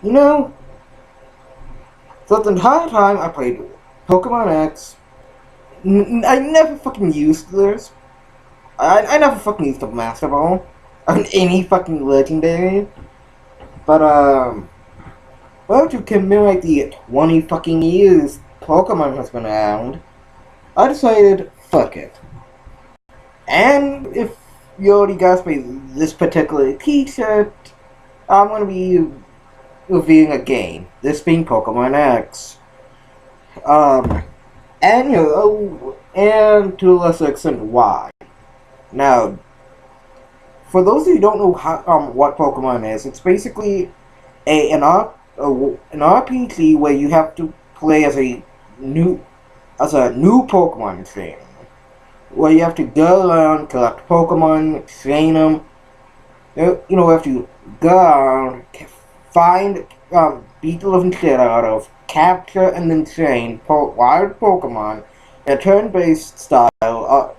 You know, so the entire time I played Pokemon X, I never fucking used this. I never fucking used a Master Ball on any fucking legendary. But well, to commemorate the 20 fucking years Pokemon has been around, I decided fuck it. And if you already got me this particular T-shirt, I'm gonna be reviewing a game. This being Pokemon X. Um, and and to a lesser extent, why? Now, for those of you who don't know what Pokemon is, it's basically an RPG where you have to play as a new Pokemon trainer, where you have to go around, collect Pokemon, train them. You have to go around, find, beat the living shit out of, capture, and then train wild Pokemon in a turn-based style,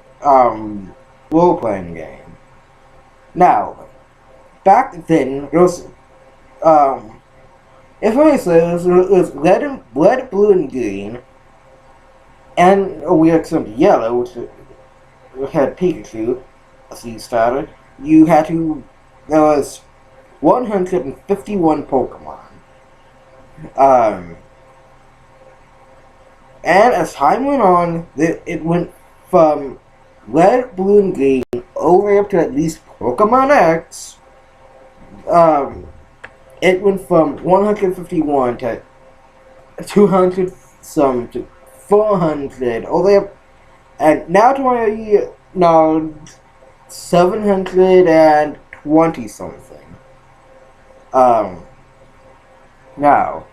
role-playing game. Now, back then, it was, if I say it was red, blue, and green, and a weird some yellow, which had Pikachu, as you started. There was 151 Pokemon. Um, and as time went on, it went from red, blue, and green over up to at least Pokemon X. It went from 151 to 200 some to 400 all the way up, and now to now 720 something. Now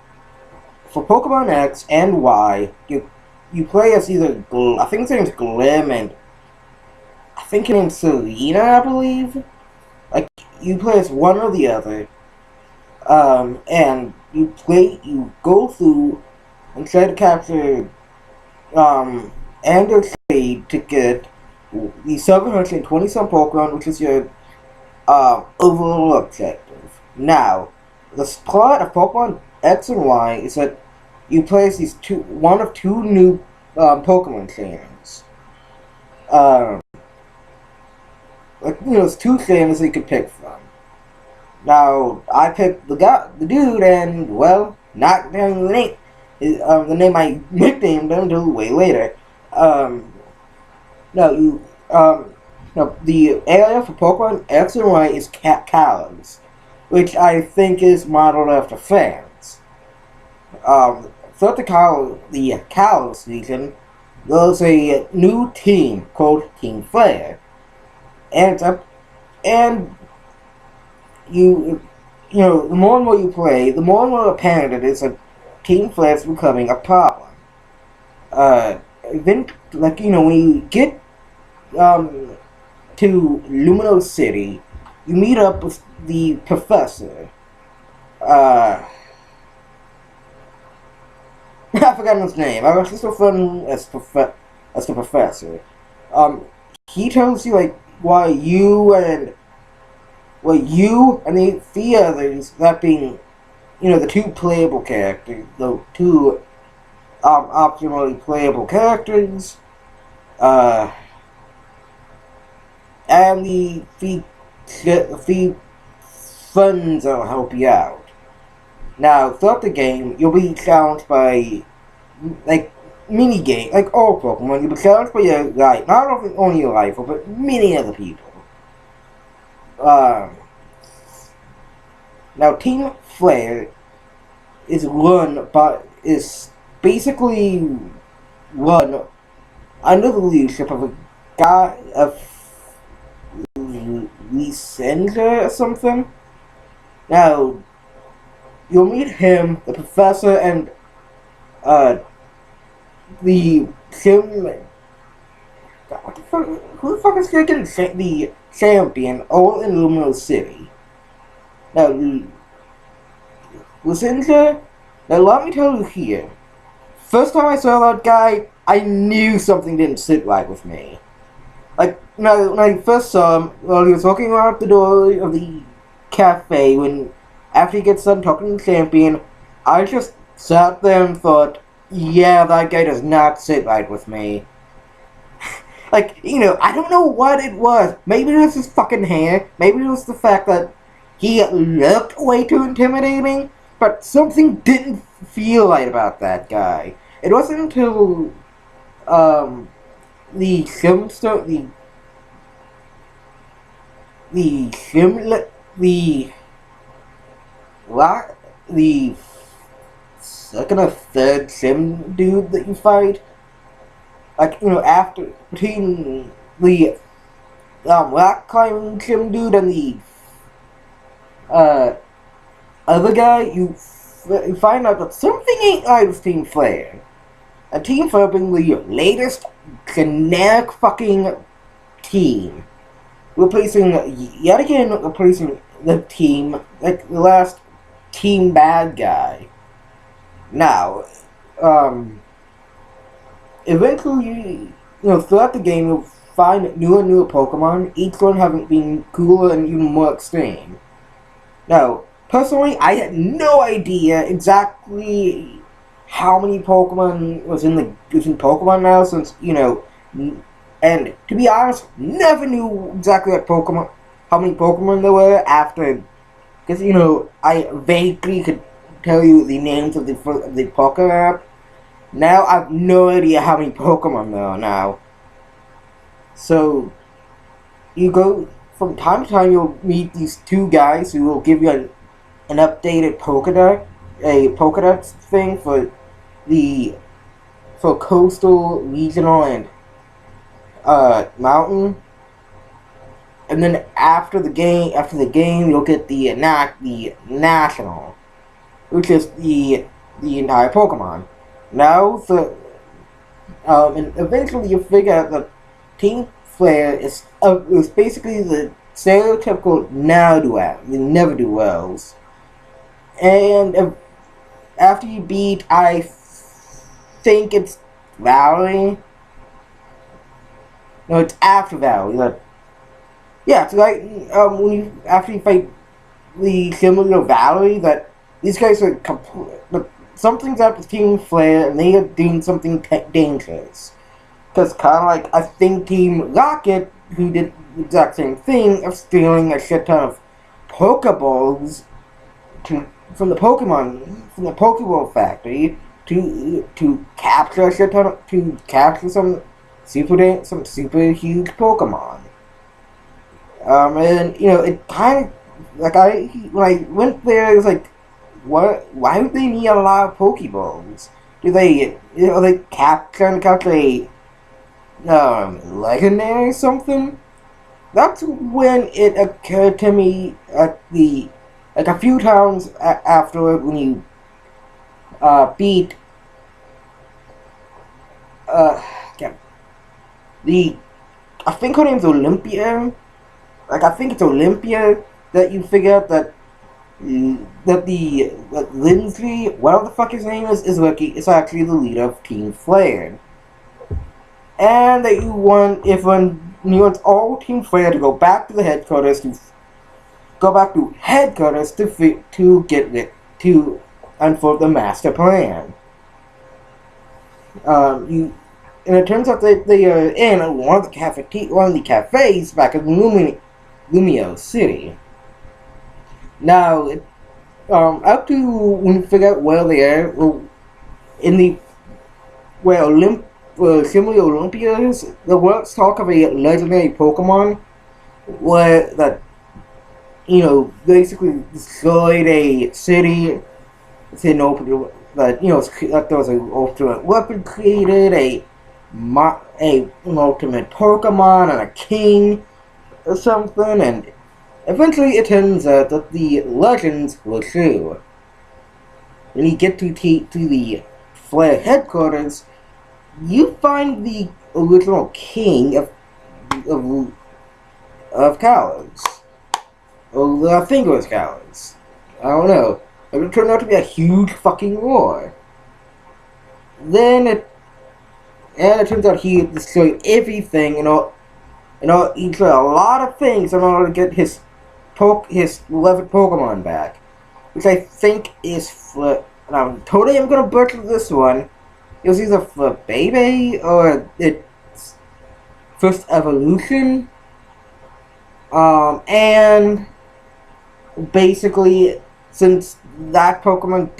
for Pokemon X and Y, you play as either I think his name's Glim and I think his name's Serena, I believe. Like you play as one or the other. And you go through and try to capture, and trade to get the 720 some Pokemon, which is your, overall objective. Now, the plot of Pokemon X and Y is that you play as one of two new, Pokemon trainers. There's two trainers that you could pick from. Now, I picked the dude, and, well, not the name, the name I nicknamed him until way later. No, no, the area for Pokemon X and Y is Kalos, which I think is modeled after fans. Throughout the Kalos region, there's a new team called Team Flare, and the more and more you play, the more and more apparent it is that Team Flare is becoming a problem. Then, when you get to Lumino City, you meet up with the professor. I forgot his name. I was just referring as the professor. He tells you why you and the three others, that being, the two playable characters, the two optimally playable characters, and the three funds that'll help you out. Now, throughout the game, you'll be challenged by, mini game, like all Pokemon, you'll be challenged by your life, not only your rival, but many other people. Now, Team Flare is basically run under the leadership of a guy, Lysander or something. Now, you'll meet him, the professor, and the who the fuck is getting the champion all in Lumino City? Now, Lysander, now let me tell you here. First time I saw that guy, I knew something didn't sit right with me. When I first saw him, he was walking around the door of the cafe after he gets done talking to the champion, I just sat there and thought, yeah, that guy does not sit right with me. Like, I don't know what it was. Maybe it was his fucking hair. Maybe it was the fact that he looked way too intimidating. But something didn't feel right about that guy. It wasn't until the Simstone, the Sim, the second or third Sim dude that you fight, like, after, between the rock climbing Sim dude and the other guy, you find out that something ain't right with Team Flare. And Team Flare being the latest generic fucking team. Yet again, replacing the team, like the last team bad guy. Now, eventually, throughout the game, you'll find newer and newer Pokemon, each one having been cooler and even more extreme. Now, personally, I had no idea exactly how many Pokemon was in Pokemon now, since, and to be honest, never knew exactly how many Pokemon there were after, because, I vaguely could tell you the names of the Pokemon app. Now I have no idea how many Pokemon there are now. So, you go, from time to time you'll meet these two guys who will give you an updated Pokedex thing for coastal, regional, and mountain. And then after the game, you'll get the national, which is the entire Pokemon. Now and eventually you figure out that Team Flare is basically the stereotypical never do wells. And after you beat, I think it's Valley. No, it's after Valley. Yeah, it's like after you fight the similar Valley, that these guys are something's up with Team Flare, and they are doing something dangerous. Because kind of like, I think Team Rocket, who did the exact same thing of stealing a shit ton of Pokeballs from the Pokeball factory to capture a shit ton some super huge Pokemon. And it kind of, like, when I went there, it was like, what? Why would they need a lot of Pokeballs? Do they, trying to capture a legendary or something? That's when it occurred to me a few times afterward, when you beat yeah, I think her name's Olympia. I think it's Olympia that you figure out that Lindsay, whatever the fuck his name is actually the leader of Team Flare. And that you want all Team Flare to go back to the headquarters to unfold the master plan. And it turns out that they are in one of the cafes back in Lumio City. Now, up to when you figure out where they are, similarly Olympia is, the works talk of a legendary Pokemon that basically destroyed a city. It's an open that that there was an ultimate weapon created, an ultimate Pokemon, and a king or something, and eventually it turns out that the legends were true. When you get to the Flare headquarters, you find the original king of Kalos. Or I think it was Kalos. I don't know. But it turned out to be a huge fucking war. Then it turns out he destroyed everything, he tried a lot of things in order to get his 11 Pokemon back. which I think is for. And I'm gonna butcher this one. It was either for Baby or its first evolution. And basically, since that Pokemon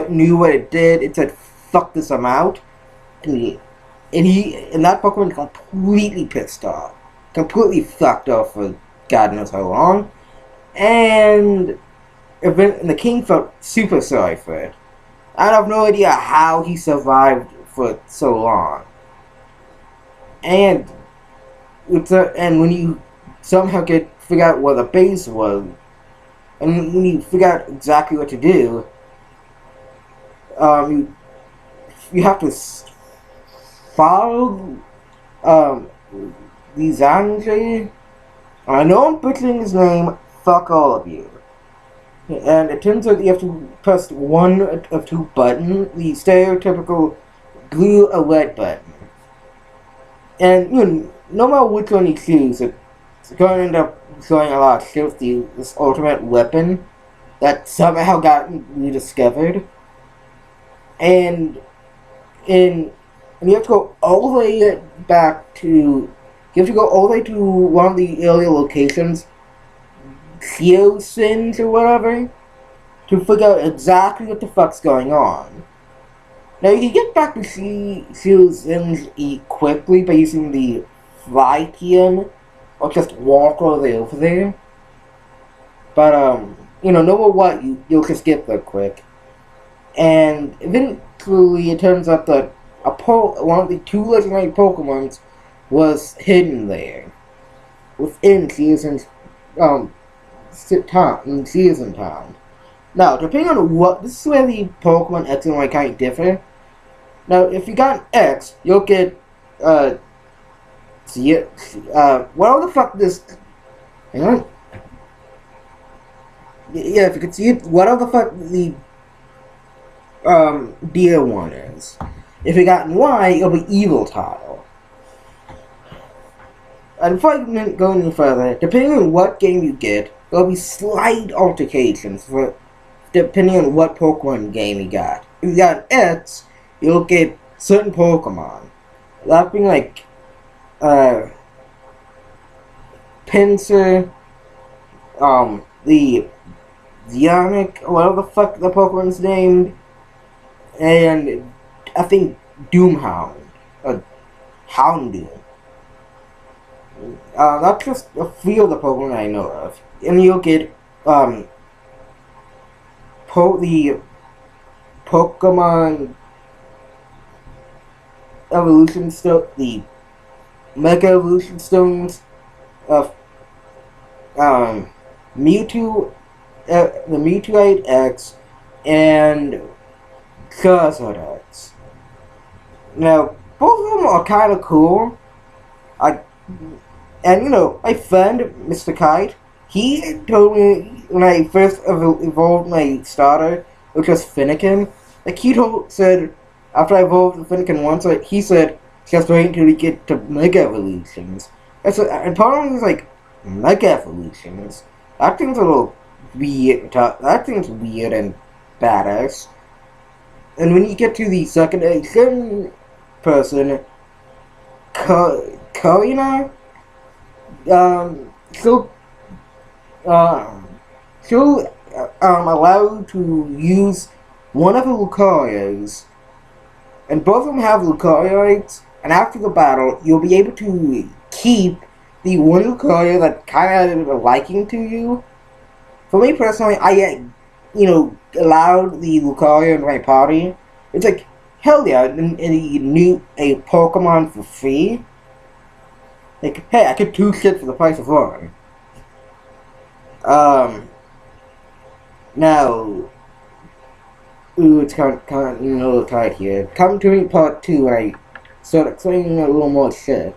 knew what it did, it said, "Fuck this, I'm out." And that Pokemon completely pissed off, completely fucked off for God knows how long, and the king felt super sorry for it. I have no idea how he survived for so long, and and when you somehow figure out where the base was, and when you figure out exactly what to do, you have to follow Lizange. I know I'm butchering his name. Fuck all of you. And it turns out you have to press one of two buttons, the stereotypical blue or red button. And no matter which one you choose, it's going to end up showing a lot of shit with this ultimate weapon that somehow got rediscovered. And you have to go all the way back to. You have to go all the way to one of the earlier locations, Geosins or whatever, to figure out exactly what the fuck's going on. Now you can get back to Geosins quickly by using the fly TM, or just walk all the way over there. But no matter what, you'll just get there quick. And eventually it turns out that one of the two legendary Pokemons was hidden there within Season's Season Town. Now, depending on this is where the Pokemon X and Y kind of differ. Now, if you got an X, you'll get whatever the fuck this. Hang on. Yeah, if you can see it, whatever the fuck the deer one is. If you got an Y, it'll be Evil Tile. And before I go any further, depending on what game you get, there'll be slight altercations depending on what Pokemon game you got. If you got X, you'll get certain Pokemon. That being like Pinsir, the Zionic, whatever the fuck the Pokemon's named, and I think Doomhound, or Houndoom. That's just a few of the Pokemon I know of. And you'll get the Pokemon Evolution Stone, the Mega Evolution Stones of Mewtwo, the Mewtwoite X, and Charizard X. Now, both of them are kind of cool. My friend, Mr. Kite, he told me when I first evolved my starter, which was Finnegan, like said, after I evolved the Finnegan once, he said, just wait until we get to Mega Evolutions. And part of me was like, Mega Evolutions? That thing's a little weird, that thing's weird and badass. And when you get to the second person, Karina, she'll allow you to use one of the Lucarios, and both of them have Lucarioids, and after the battle, you'll be able to keep the one Lucario that kind of had a liking to you. For me personally, I, allowed the Lucario in my party. It's like, hell yeah, and you knew a Pokemon for free. Like, hey, I get 2 shit for the price of 1. Now, it's kind of a little tight here. Come to me part 2 when I start explaining a little more shit.